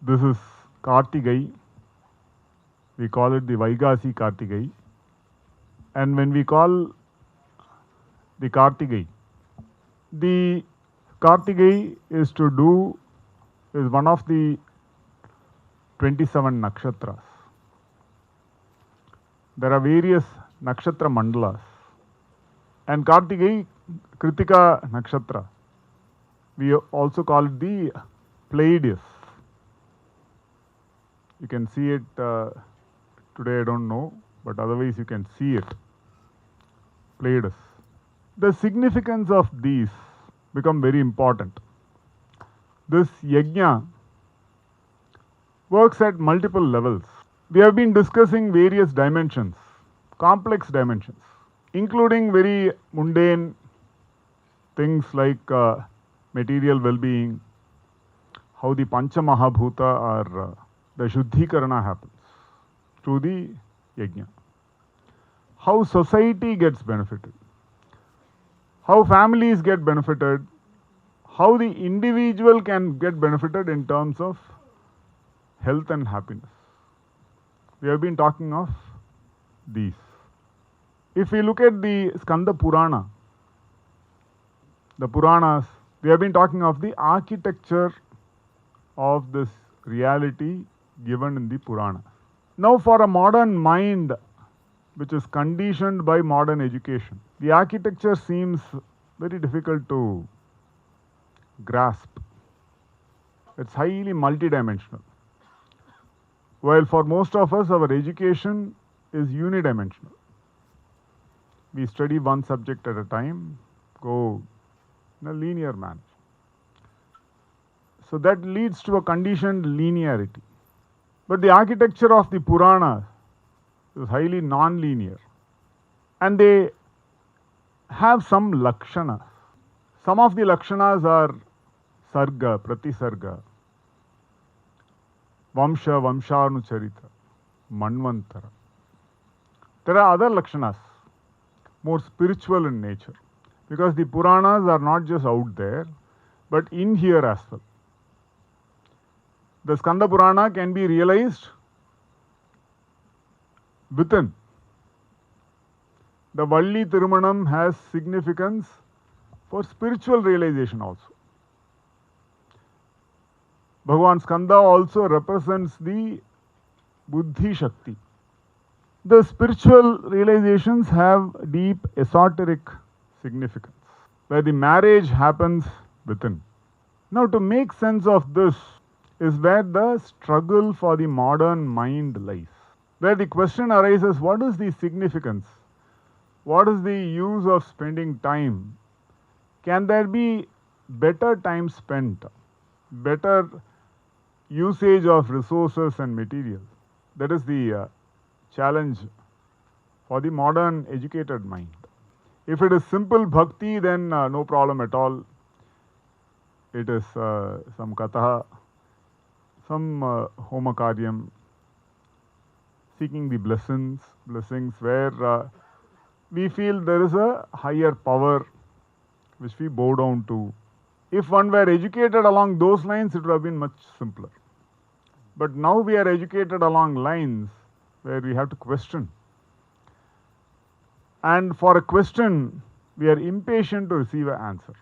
This is Kartigai. We call it the Vaigasi Kartigai. And when we call the Kartigai is one of the 27 nakshatras. There are various nakshatra mandalas. And Kartigai, Kritika nakshatra, we also call it the Pleiades. You can see it today, I don't know, but otherwise you can see it. Pleiades. The significance of these become very important. This yajna works at multiple levels. We have been discussing various dimensions, complex dimensions, including very mundane things like material well-being, how the Pancha Mahabhuta or the Shuddhikarana happens through the yajna, how society gets benefited, how families get benefited, how the individual can get benefited in terms of health and happiness. We have been talking of these. If we look at the Skanda Purana, the Puranas, we have been talking of the architecture of this reality given in the Purana. Now, for a modern mind which is conditioned by modern education, the architecture seems very difficult to grasp. It's highly multidimensional. While for most of us, our education is unidimensional. We study one subject at a time, go in a linear manner. So that leads to a conditioned linearity. But the architecture of the Purana is highly non-linear. And they have some lakshanas. Some of the lakshanas are sarga, pratisarga, vamsha, vamshanucharita, manvantara. There are other lakshanas, more spiritual in nature, because the Puranas are not just out there, but in here as well. The Skanda Purana can be realized within. The Valli Thirumanam has significance for spiritual realization also. Bhagavan Skanda also represents the Buddhi Shakti. The spiritual realizations have deep esoteric significance, where the marriage happens within. Now, to make sense of this is where the struggle for the modern mind lies, where the question arises, what is the significance? What is the use of spending time? Can there be better time spent, better usage of resources and materials? That is the challenge for the modern educated mind. If it is simple bhakti, then no problem at all. It is some katha, some homa karyam, seeking the blessings where we feel there is a higher power which we bow down to. If one were educated along those lines, it would have been much simpler. But now we are educated along lines where we have to question. And for a question, we are impatient to receive an answer.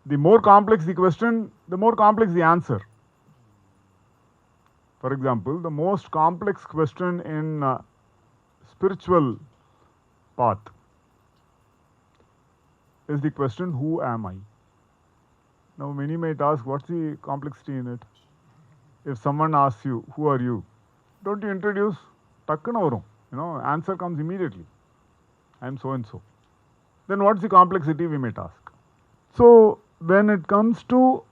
The more complex the question, the more complex the answer. For example, the most complex question in spiritual path is the question, who am I? Now, many might ask, what's the complexity in it? If someone asks you, who are you? Don't you introduce? Takkana varum. Answer comes immediately. I am so and so. Then what's the complexity, we might ask. So, when it comes to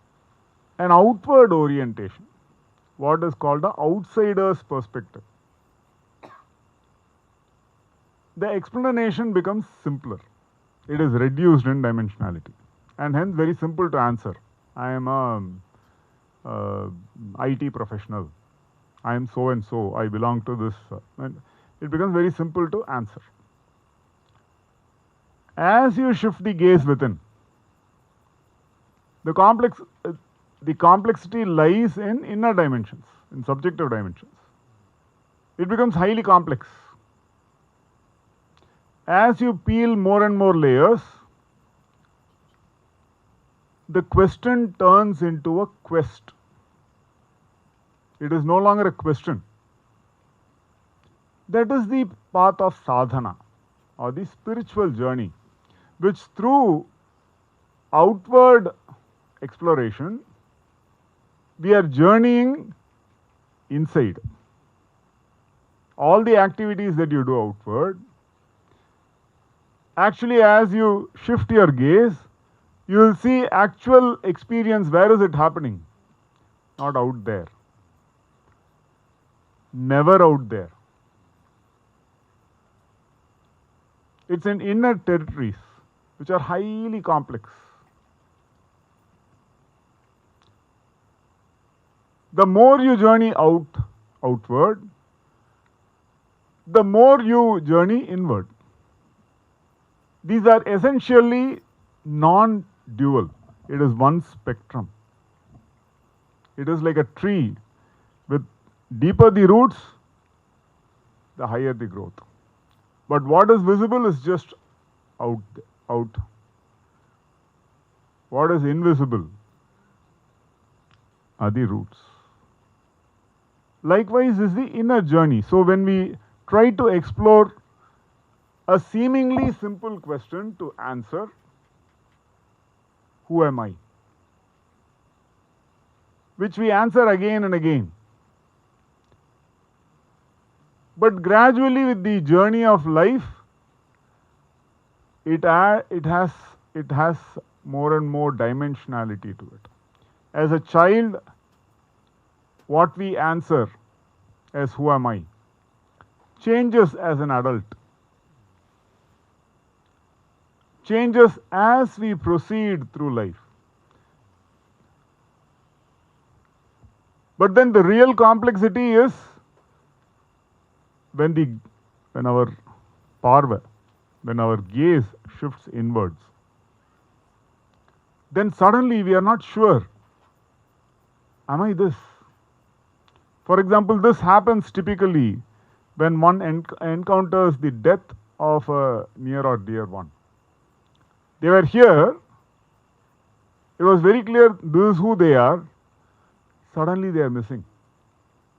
an outward orientation, what is called the outsider's perspective, the explanation becomes simpler. It is reduced in dimensionality and hence very simple to answer. I am a IT professional. I am so and so. I belong to this. And it becomes very simple to answer. As you shift the gaze within, the complexity lies in inner dimensions. in subjective dimensions. It becomes highly complex. As you peel more and more layers, the question turns into a quest. It is no longer a question. That is the path of sadhana, or the spiritual journey, which through outward exploration, we are journeying inside. All the activities that you do outward, actually as you shift your gaze, you will see actual experience. Where is it happening? Not out there. Never out there. It's in inner territories, which are highly complex. The more you journey outward, the more you journey inward. These are essentially non-dual. It is one spectrum. It is like a tree. With deeper the roots, the higher the growth. But what is visible is just out. What is invisible are the roots. Likewise is the inner journey. So when we try to explore a seemingly simple question to answer, who am I? Which we answer again and again. But gradually with the journey of life, it has more and more dimensionality to it. As a child, what we answer as who am I changes as an adult. Changes as we proceed through life. But then the real complexity is when our parva, when our gaze shifts inwards. Then suddenly we are not sure, am I this? For example, this happens typically when one encounters the death of a near or dear one. They were here, it was very clear this is who they are, suddenly they are missing.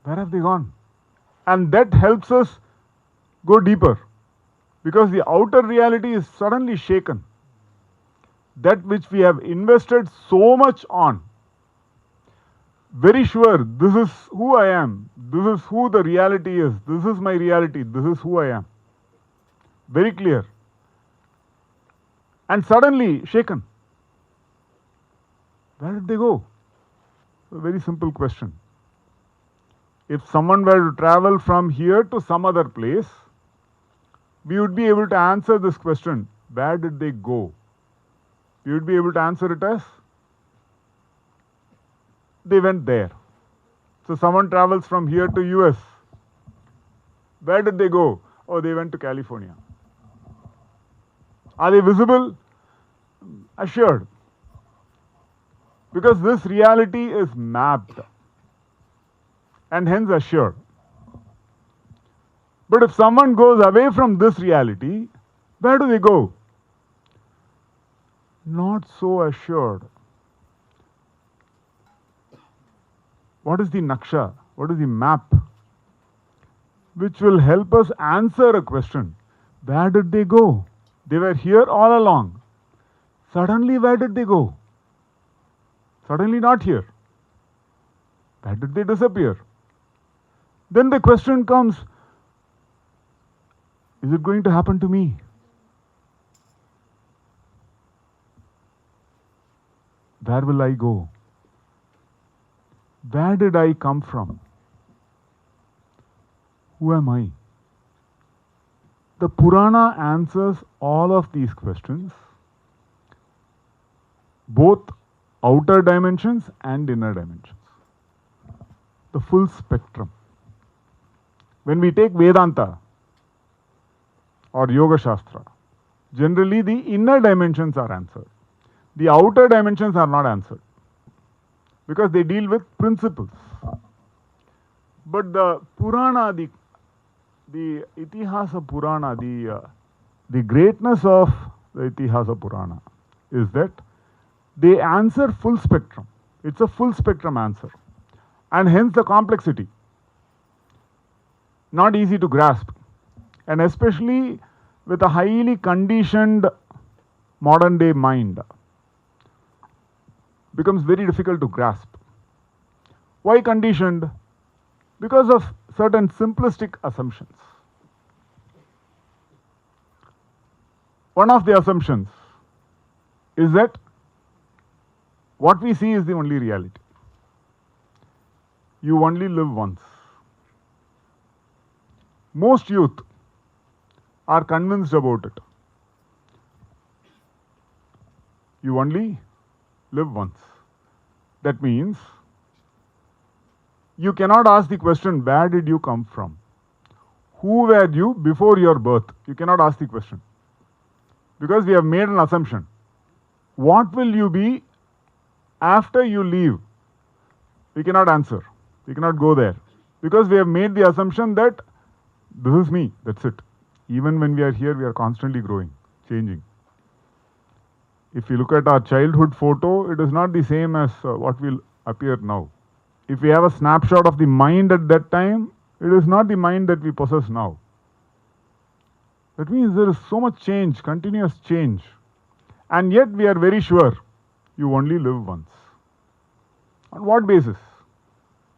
Where have they gone? And that helps us go deeper, because the outer reality is suddenly shaken. That which we have invested so much on, very sure this is who I am, this is who the reality is, this is my reality, this is who I am. Very clear. And suddenly shaken. Where did they go? A very simple question. If someone were to travel from here to some other place, we would be able to answer this question, where did they go? We would be able to answer it as, they went there. So someone travels from here to US. Where did they go? Oh, they went to California. Are they visible? Assured. Because this reality is mapped and hence assured. But if someone goes away from this reality, where do they go? Not so assured. What is the naksha? What is the map? Which will help us answer a question. Where did they go? They were here all along. Suddenly, where did they go? Suddenly not here. Where did they disappear? Then the question comes, is it going to happen to me? Where will I go? Where did I come from? Who am I? The Purana answers all of these questions, both outer dimensions and inner dimensions. The full spectrum. When we take Vedanta or Yoga Shastra, generally the inner dimensions are answered. The outer dimensions are not answered because they deal with principles. But the Purana, the Itihasa Purana, the greatness of the Itihasa Purana is that they answer full spectrum. It's a full spectrum answer. And hence the complexity. Not easy to grasp. And especially with a highly conditioned modern day mind, becomes very difficult to grasp. Why conditioned? Because of certain simplistic assumptions. One of the assumptions is that what we see is the only reality. You only live once. Most youth are convinced about it. You only live once. That means you cannot ask the question, where did you come from? Who were you before your birth? You cannot ask the question. Because we have made an assumption. What will you be after you leave? We cannot answer. We cannot go there. Because we have made the assumption that this is me, that's it. Even when we are here, we are constantly growing, changing. If you look at our childhood photo, it is not the same as what will appear now. If we have a snapshot of the mind at that time, it is not the mind that we possess now. That means there is so much change, continuous change. And yet we are very sure you only live once. On what basis?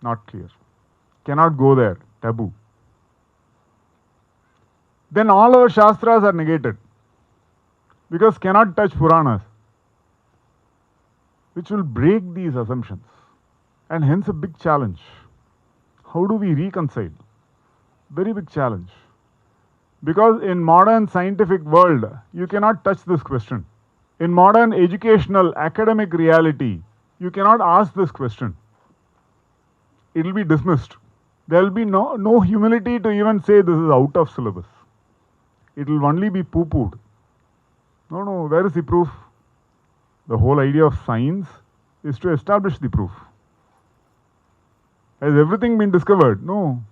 Not clear. Cannot go there. Taboo. Then all our Shastras are negated. Because cannot touch Puranas. Which will break these assumptions. And hence a big challenge. How do we reconcile? Very big challenge. Because in modern scientific world, you cannot touch this question. In modern educational, academic reality, you cannot ask this question. It will be dismissed. There will be no humility to even say this is out of syllabus. It will only be poo-pooed. No, where is the proof? The whole idea of science is to establish the proof. Has everything been discovered? No.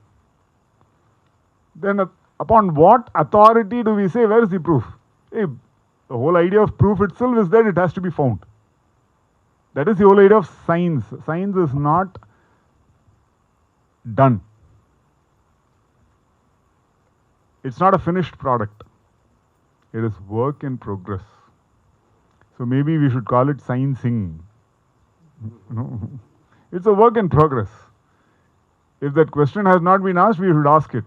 Then upon what authority do we say, where is the proof? Hey, the whole idea of proof itself is that it has to be found. That is the whole idea of science. Science is not done. It's not a finished product. It is work in progress. So maybe we should call it sciencing. No. It's a work in progress. If that question has not been asked, we should ask it.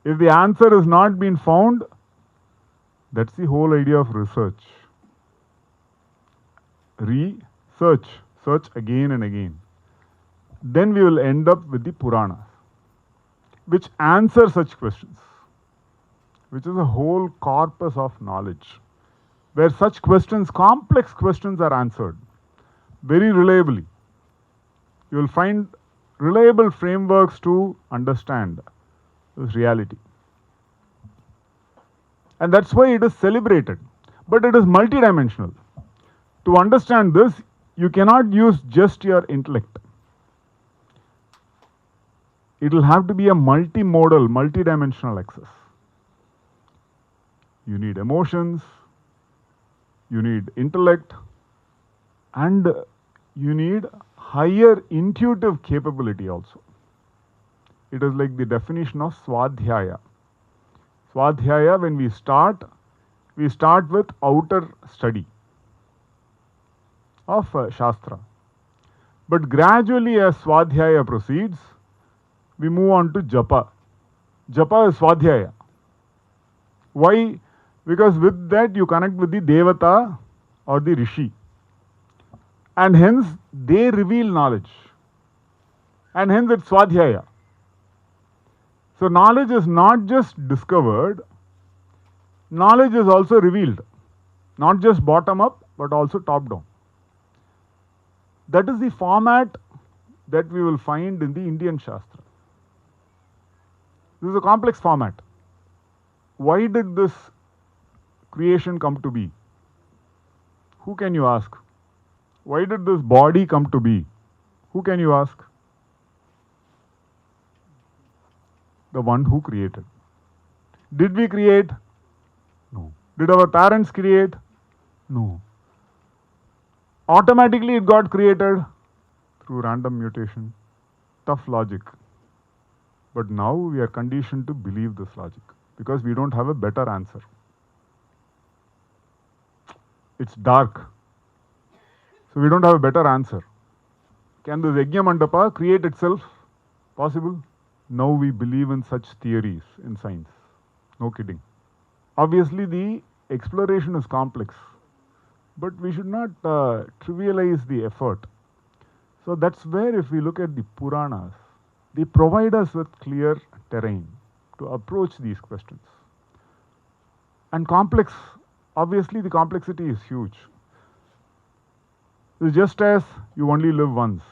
If the answer has not been found, that's the whole idea of research. Research, search again and again. Then we will end up with the Puranas, which answer such questions, which is a whole corpus of knowledge, where such questions, complex questions, are answered very reliably. You will find reliable frameworks to understand this reality. And that's why it is celebrated. But it is multidimensional. To understand this, you cannot use just your intellect. It will have to be a multimodal, multidimensional access. You need emotions, you need intellect, and you need higher intuitive capability also. It is like the definition of Swadhyaya. Swadhyaya, when we start with outer study of Shastra. But gradually as Swadhyaya proceeds, we move on to Japa. Japa is Swadhyaya. Why? Because with that you connect with the Devata or the Rishi. And hence they reveal knowledge. And hence it's Swadhyaya. So knowledge is not just discovered, knowledge is also revealed. Not just bottom up, but also top down. That is the format that we will find in the Indian Shastra. This is a complex format. Why did this creation come to be? Who can you ask? Why did this body come to be? Who can you ask? the one who created. Did we create? No. Did our parents create? No. Automatically it got created through random mutation. Tough logic. But now we are conditioned to believe this logic because we don't have a better answer. It's dark. So we don't have a better answer. Can this Yajna Mandapa create itself? Possible? Now we believe in such theories in science. No kidding. Obviously the exploration is complex, but we should not trivialize the effort. So that's where if we look at the Puranas, they provide us with clear terrain to approach these questions. And complex, obviously the complexity is huge. It's just as you only live once.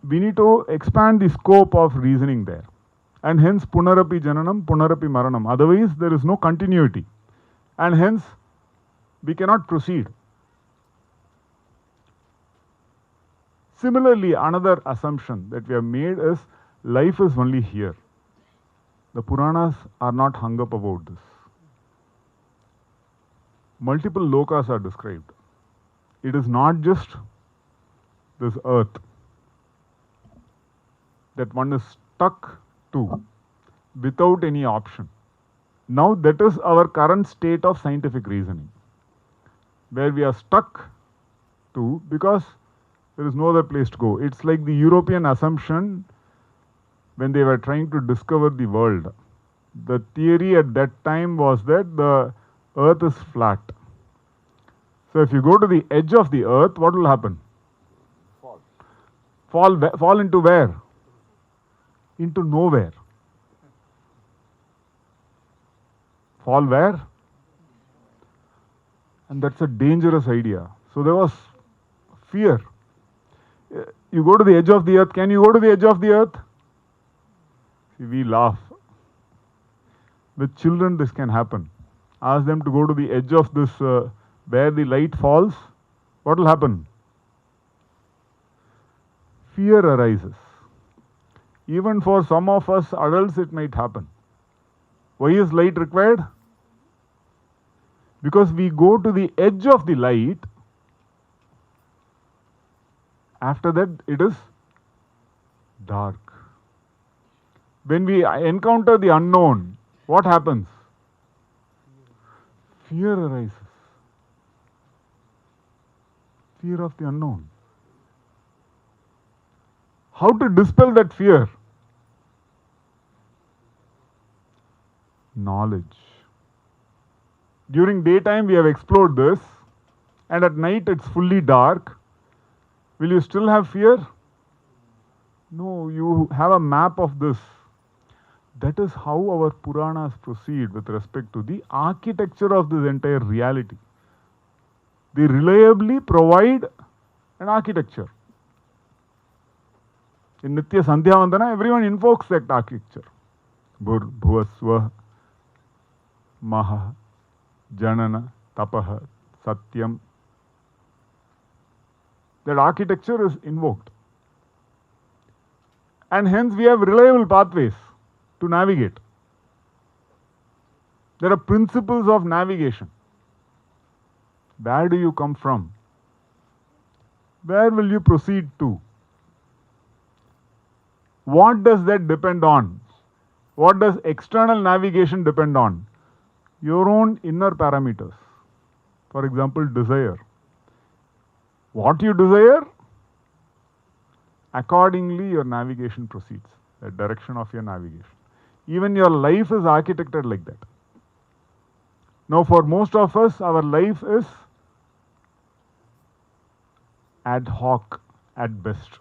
We need to expand the scope of reasoning there. And hence Punarapi Jananam, Punarapi Maranam. Otherwise there is no continuity. And hence we cannot proceed. Similarly, another assumption that we have made is life is only here. The Puranas are not hung up about this. Multiple lokas are described. It is not just this earth that one is stuck to without any option. Now that is our current state of scientific reasoning, where we are stuck to because there is no other place to go. It's like the European assumption when they were trying to discover the world. The theory at that time was that the earth is flat. So if you go to the edge of the earth, what will happen? Fall into where? Into nowhere. Fall where? And that's a dangerous idea. So there was fear. You go to the edge of the earth. Can you go to the edge of the earth? See, we laugh. With children, this can happen. Ask them to go to the edge of this, where the light falls. What will happen? Fear arises. Even for some of us adults, it might happen. Why is light required? Because we go to the edge of the light. After that, it is dark. When we encounter the unknown, what happens? Fear arises. Fear of the unknown. How to dispel that fear? Knowledge. During daytime, we have explored this, and at night, it's fully dark. Will you still have fear? No, you have a map of this. That is how our Puranas proceed with respect to the architecture of this entire reality. They reliably provide an architecture. In Nitya Sandhyavandana, everyone invokes that architecture. Bhuvasva, Maha, Janana, Tapaha, Satyam. That architecture is invoked. And hence we have reliable pathways to navigate. There are principles of navigation. Where do you come from? Where will you proceed to? What does that depend on? What does external navigation depend on? Your own inner parameters. For example, desire. What you desire, accordingly your navigation proceeds, the direction of your navigation. Even your life is architected like that. Now, for most of us, our life is ad hoc at best.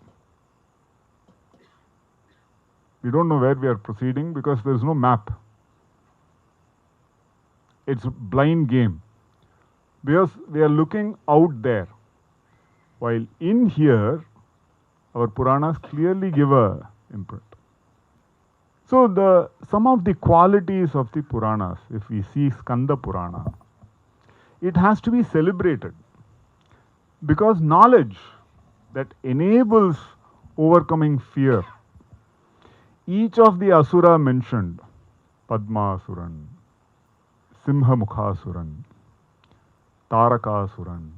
We don't know where we are proceeding because there is no map. It's a blind game. Because we are looking out there. While in here, our Puranas clearly give a imprint. So some of the qualities of the Puranas, if we see Skanda Purana, it has to be celebrated. Because knowledge that enables overcoming fear Each of the asura mentioned, Padmasuran, Simhamukhasuran, Tarakasuran,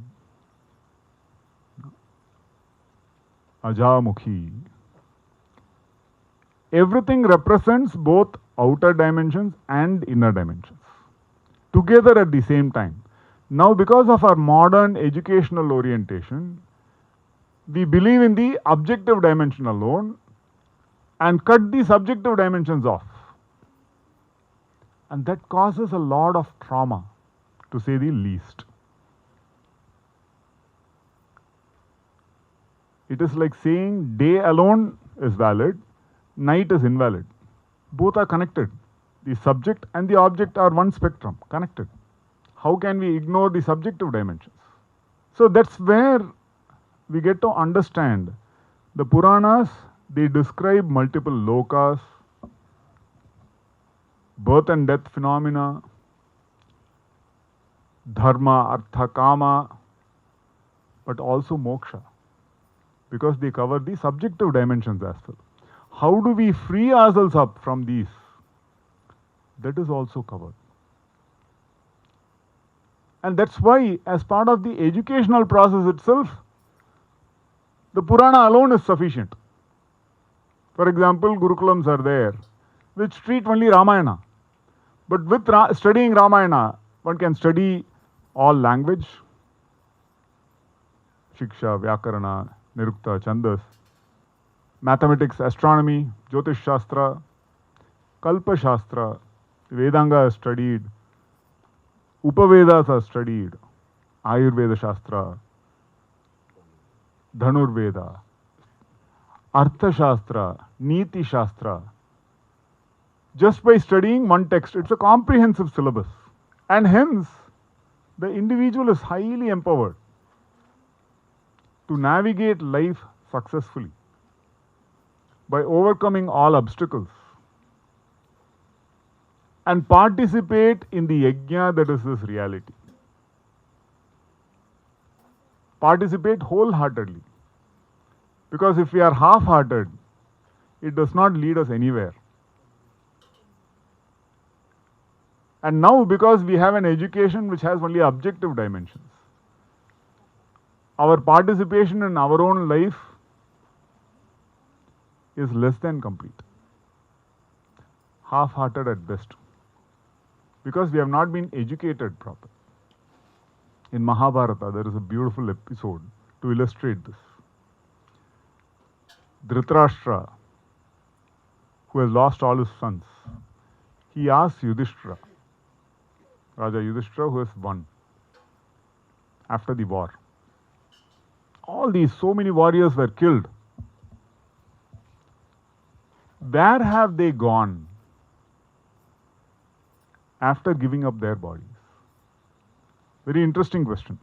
Ajamukhi, everything represents both outer dimensions and inner dimensions together at the same time. Now, because of our modern educational orientation, we believe in the objective dimension alone and cut the subjective dimensions off. And that causes a lot of trauma, to say the least. It is like saying day alone is valid, night is invalid. Both are connected. The subject and the object are one spectrum, connected. How can we ignore the subjective dimensions? So that's where we get to understand the Puranas. They describe multiple lokas, birth and death phenomena, dharma, artha, kama, but also moksha, because they cover the subjective dimensions as well. How do we free ourselves up from these? That is also covered. And that's why, as part of the educational process itself, the Purana alone is sufficient. For example, Gurukulams are there, which treat only Ramayana. But with studying Ramayana, one can study all language, Shiksha, Vyakarana, Nirukta, Chandas, mathematics, astronomy, Jyotish Shastra, Kalpa Shastra, Vedanga is studied, Upavedas are studied, Ayurveda Shastra, Dhanurveda, Artha Shastra, Niti Shastra. Just by studying one text, it's a comprehensive syllabus. And hence, the individual is highly empowered to navigate life successfully by overcoming all obstacles and participate in the yajna that is this reality. Participate wholeheartedly. Because if we are half-hearted, it does not lead us anywhere. And now, because we have an education which has only objective dimensions, our participation in our own life is less than complete. Half-hearted at best. Because we have not been educated properly. In Mahabharata, there is a beautiful episode to illustrate this. Dhritarashtra, who has lost all his sons, he asks Yudhishthira, Raja Yudhishthira, who has won after the war. All these, so many warriors were killed. Where have they gone after giving up their bodies? Very interesting question.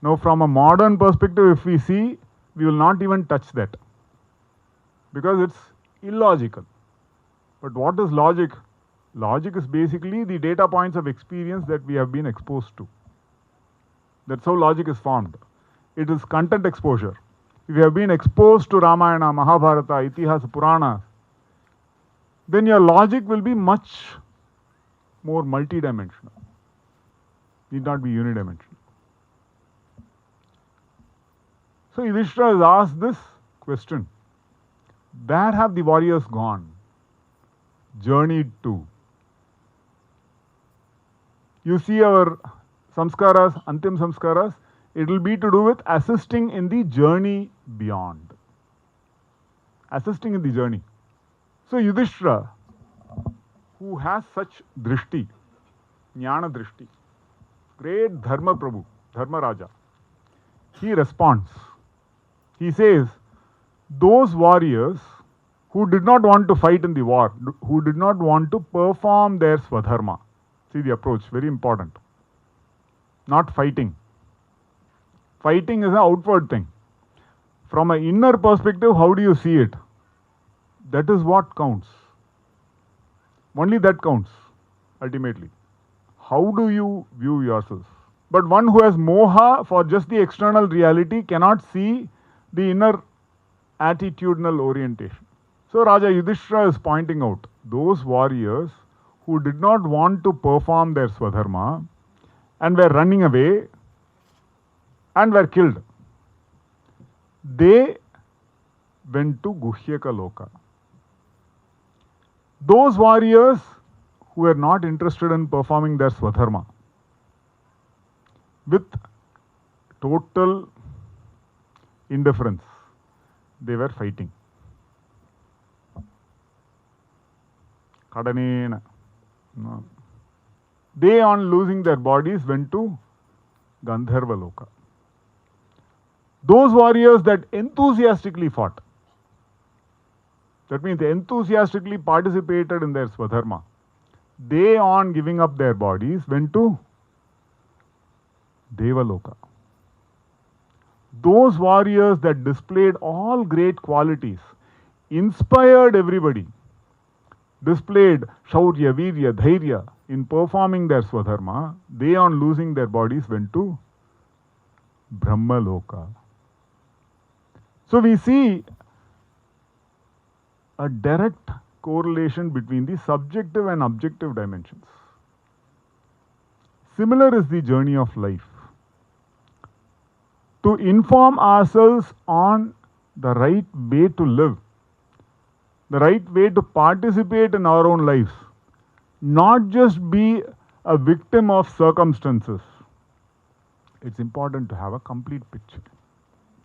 Now, from a modern perspective, if we see, we will not even touch that because it's illogical. But what is logic? Logic is basically the data points of experience that we have been exposed to. That's how logic is formed. It is content exposure. If you have been exposed to Ramayana, Mahabharata, Itihasa, Purana, then your logic will be much more multidimensional. Need not be unidimensional. So Yudhishthira has asked this question. Where have the warriors gone? Journeyed to. You see our samskaras, antim samskaras, it will be to do with assisting in the journey beyond. Assisting in the journey. So Yudhishthira, who has such drishti, jnana drishti, great Dharma Prabhu, Dharma Raja, he responds. He says, those warriors who did not want to fight in the war, who did not want to perform their swadharma. See the approach, very important. Not fighting. Fighting is an outward thing. From an inner perspective, how do you see it? That is what counts. Only that counts, ultimately. How do you view yourself? But one who has moha for just the external reality cannot see the inner attitudinal orientation. So Raja Yudhishthira is pointing out those warriors who did not want to perform their swadharma and were running away and were killed. They went to Guhyaka Loka. Those warriors who were not interested in performing their swadharma, with total indifference, they were fighting. Kadanena. No. They, on losing their bodies, went to Gandharva Loka. Those warriors that enthusiastically fought, that means they enthusiastically participated in their swadharma, they, on giving up their bodies, went to Devaloka. Those warriors that displayed all great qualities, inspired everybody, displayed Shaurya, Virya, Dhairya in performing their swadharma, they, on losing their bodies, went to Brahmaloka. So we see a direct correlation between the subjective and objective dimensions. Similar is the journey of life. To inform ourselves on the right way to live, the right way to participate in our own lives, not just be a victim of circumstances. It's important to have a complete picture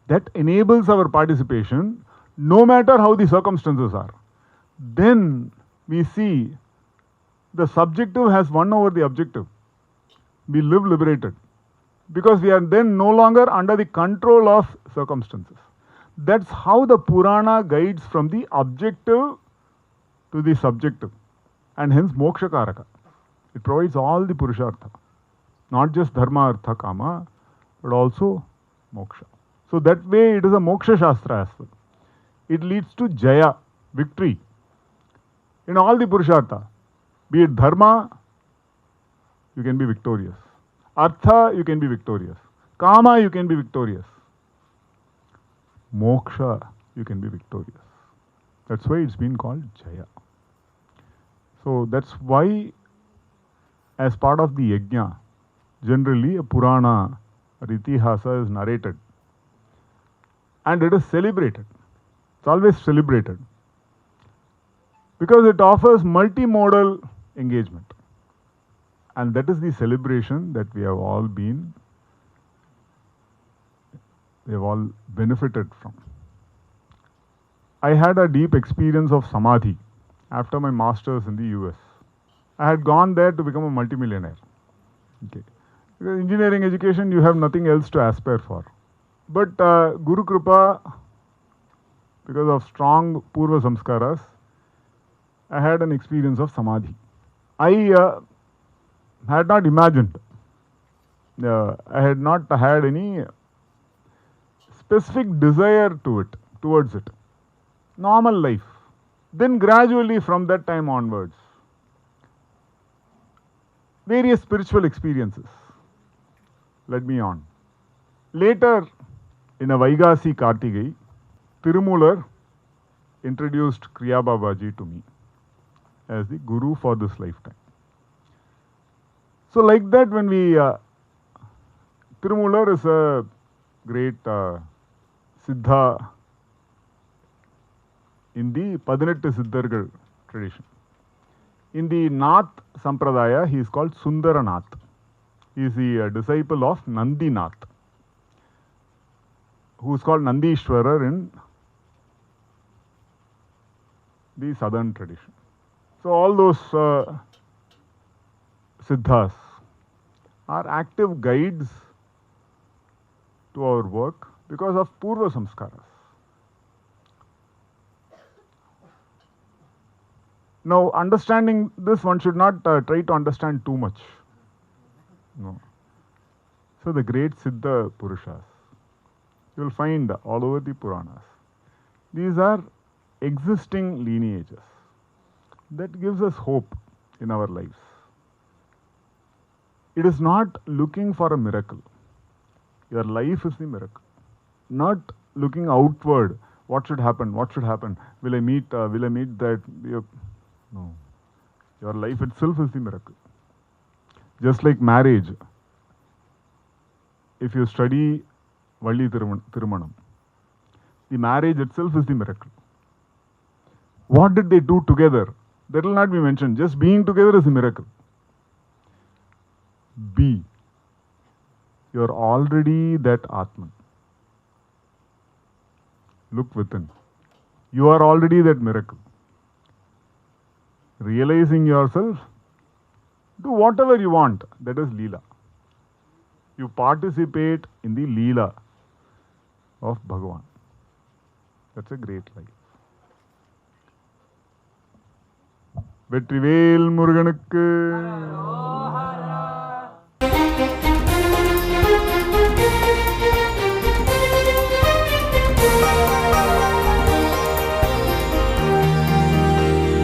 that enables our participation no matter how the circumstances are. Then we see the subjective has won over the objective. We live liberated because we are then no longer under the control of circumstances. That's how the Purana guides from the objective to the subjective, and hence moksha karaka. It provides all the purushartha, not just dharma, artha, kama, but also moksha. So that way it is a moksha shastra as well. It leads to jaya, victory, in all the purushartha. Be it dharma, you can be victorious. Artha, you can be victorious. Kama, you can be victorious. Moksha, you can be victorious. That's why it's been called Jaya. So that's why, as part of the yajna, generally a Purana or Itihasa is narrated. And it is celebrated. It's always celebrated. Because it offers multimodal engagement. And that is the celebration that we have all benefited from. I had a deep experience of samadhi after my master's in the US. I had gone there to become a multimillionaire. Okay. Because engineering education, you have nothing else to aspire for. But Guru Kripa, because of strong Purva Samskaras, I had an experience of samadhi. I had not imagined, I had not had any specific desire towards it. Normal life. Then gradually from that time onwards, various spiritual experiences led me on. Later, in a Vaigasi Kartigai, Tirumular introduced Kriya Babaji to me as the guru for this lifetime. So like that, when we, Tirumular is a great Siddha in the Padinettu Siddhargal tradition. In the Nath Sampradaya, he is called Sundaranath. He is the disciple of Nandinath, who is called Nandishwarar in the southern tradition. So all those Siddhas are active guides to our work because of Purva Samskaras. Now, understanding this, one should not try to understand too much. No. So the great Siddha Purushas, you will find all over the Puranas. These are existing lineages that gives us hope in our lives. It is not looking for a miracle. Your life is the miracle. Not looking outward. What should happen? What should happen? Will I meet that? No. Your life itself is the miracle. Just like marriage. If you study Valli Thirumanam, the marriage itself is the miracle. What did they do together? That will not be mentioned. Just being together is a miracle. Be. You are already that Atman. Look within. You are already that miracle. Realizing yourself, do whatever you want. That is Leela. You participate in the Leela of Bhagavan. That's a great life. Vetrivel Muruganukku.